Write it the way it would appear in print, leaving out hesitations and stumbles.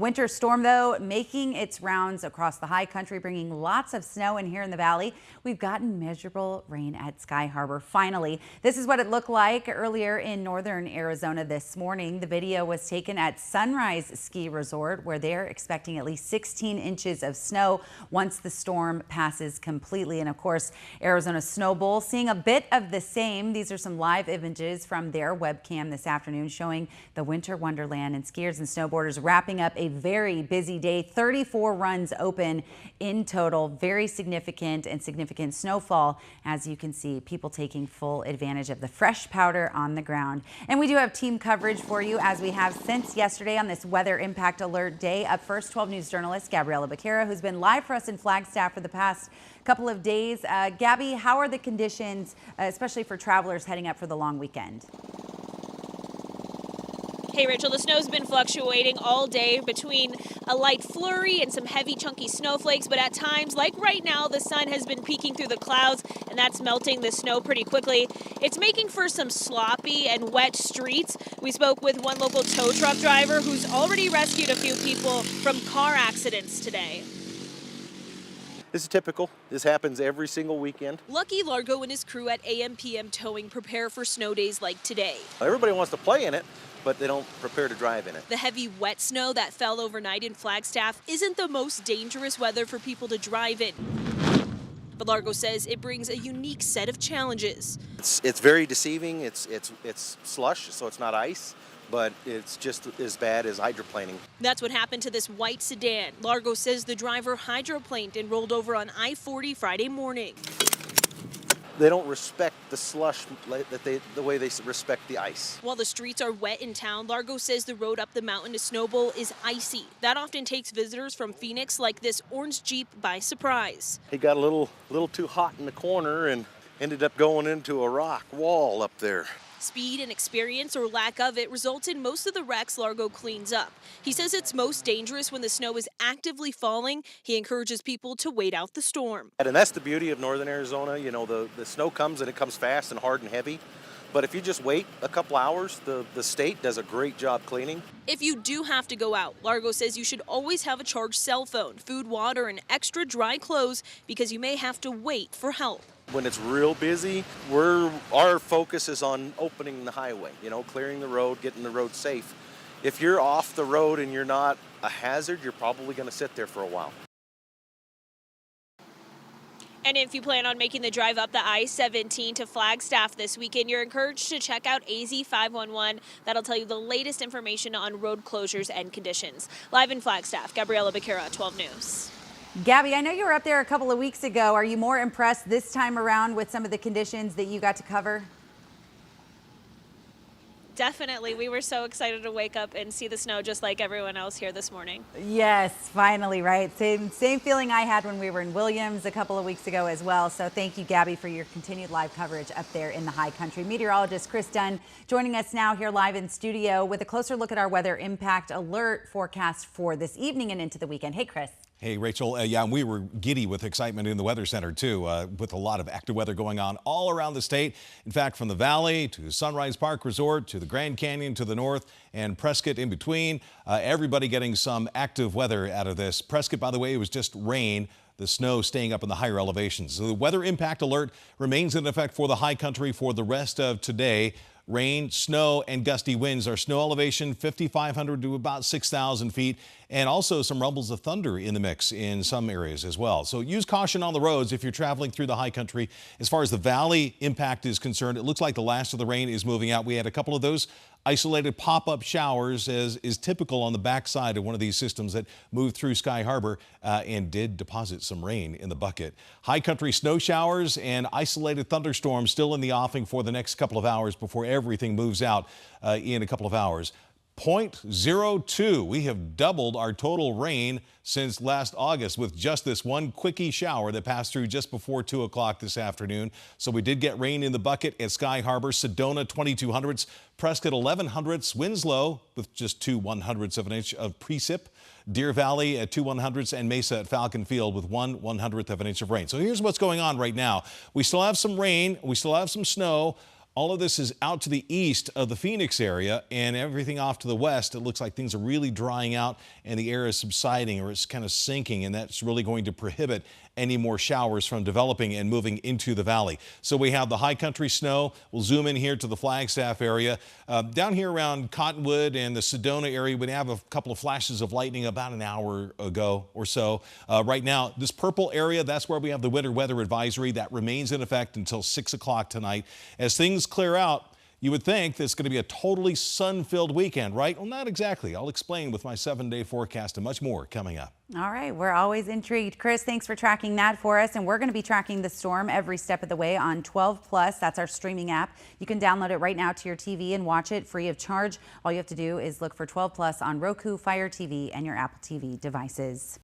Winter storm, though, making its rounds across the high country, bringing lots of snow in here in the valley. We've gotten measurable rain at Sky Harbor. Finally, this is what it looked like earlier in northern Arizona this morning. The video was taken at Sunrise Ski Resort, where they're expecting at least 16 inches of snow once the storm passes completely. And of course, Arizona Snow Bowl seeing a bit of the same. These are some live images from their webcam this afternoon showing the winter wonderland, and skiers and snowboarders wrapping up a very busy day. 34 runs open in total. Very significant snowfall. As you can see, people taking full advantage of the fresh powder on the ground. And we do have team coverage for you, as we have since yesterday on this weather impact alert day. Up first, 12 News journalist Gabriella Becerra, who's been live for us in Flagstaff for the past couple of days. Gabby, how are the conditions, especially for travelers heading up for the long weekend? Hey, Rachel, the snow's been fluctuating all day between a light flurry and some heavy chunky snowflakes, but at times, like right now, the sun has been peeking through the clouds, and that's melting the snow pretty quickly. It's making for some sloppy and wet streets. We spoke with one local tow truck driver who's already rescued a few people from car accidents today. This is typical. This happens every single weekend. Lucky Largo and his crew at AM/PM Towing prepare for snow days like today. Everybody wants to play in it, but they don't prepare to drive in it. The heavy wet snow that fell overnight in Flagstaff isn't the most dangerous weather for people to drive in. But Largo says it brings a unique set of challenges. It's very deceiving. It's slush, so it's not ice, but it's just as bad as hydroplaning. That's what happened to this white sedan. Largo says the driver hydroplaned and rolled over on I-40 Friday morning. They don't respect the slush the way they respect the ice. While the streets are wet in town, Largo says the road up the mountain to Snow Bowl is icy. That often takes visitors from Phoenix like this orange Jeep by surprise. He got a little too hot in the corner and ended up going into a rock wall up there. Speed and experience, or lack of it, results in most of the wrecks Largo cleans up. He says it's most dangerous when the snow is actively falling. He encourages people to wait out the storm. And that's the beauty of northern Arizona. You know, the snow comes and it comes fast and hard and heavy. But if you just wait a couple hours, the state does a great job cleaning. If you do have to go out, Largo says you should always have a charged cell phone, food, water, and extra dry clothes, because you may have to wait for help. When it's real busy, our focus is on opening the highway, clearing the road, getting the road safe. If you're off the road and you're not a hazard, you're probably going to sit there for a while. And if you plan on making the drive up the I-17 to Flagstaff this weekend, you're encouraged to check out AZ 511. That'll tell you the latest information on road closures and conditions. Live in Flagstaff, Gabriella Becerra, 12 News. Gabby, I know you were up there a couple of weeks ago. Are you more impressed this time around with some of the conditions that you got to cover? Definitely. We were so excited to wake up and see the snow just like everyone else here this morning. Yes, finally, right? Same feeling I had when we were in Williams a couple of weeks ago as well. So thank you, Gabby, for your continued live coverage up there in the high country. Meteorologist Chris Dunn joining us now here live in studio with a closer look at our weather impact alert forecast for this evening and into the weekend. Hey, Chris. Hey, Rachel. Yeah, we were giddy with excitement in the Weather Center, too, with a lot of active weather going on all around the state. In fact, from the Valley to Sunrise Park Resort to the Grand Canyon to the north and Prescott in between, everybody getting some active weather out of this. Prescott, by the way, it was just rain. The snow staying up in the higher elevations. So the weather impact alert remains in effect for the high country for the rest of today. Rain, snow, and gusty winds. Our snow elevation 5,500 to about 6,000 feet, and also some rumbles of thunder in the mix in some areas as well. So use caution on the roads if you're traveling through the high country. As far as the valley impact is concerned, it looks like the last of the rain is moving out. We had a couple of those isolated pop-up showers, as is typical on the backside of one of these systems that moved through Sky Harbor and did deposit some rain in the bucket. High country snow showers and isolated thunderstorms still in the offing for the next couple of hours before everything moves out in a couple of hours. 0.02. We have doubled our total rain since last August with just this one quickie shower that passed through just before 2 o'clock this afternoon. So we did get rain in the bucket at Sky Harbor, Sedona 2200ths, Prescott 1100ths, Winslow with just 2/100ths of an inch of precip, Deer Valley at 2/100ths, and Mesa at Falcon Field with 1/100th of an inch of rain. So here's what's going on right now. We still have some rain. We still have some snow. All of this is out to the east of the Phoenix area, and everything off to the west, it looks like things are really drying out and the air is subsiding, or it's kind of sinking, and that's really going to prohibit any more showers from developing and moving into the valley. So we have the high country snow. We'll zoom in here to the Flagstaff area. Down here around Cottonwood and the Sedona area, we have a couple of flashes of lightning about an hour ago or so. Right now, this purple area, that's where we have the winter weather advisory that remains in effect until 6 o'clock tonight. As things clear out, you would think that it's going to be a totally sun-filled weekend, right? Well, not exactly. I'll explain with my 7-day forecast and much more coming up. All right, we're always intrigued. Chris, thanks for tracking that for us. And we're going to be tracking the storm every step of the way on 12 Plus. That's our streaming app. You can download it right now to your TV and watch it free of charge. All you have to do is look for 12 Plus on Roku, Fire TV, and your Apple TV devices.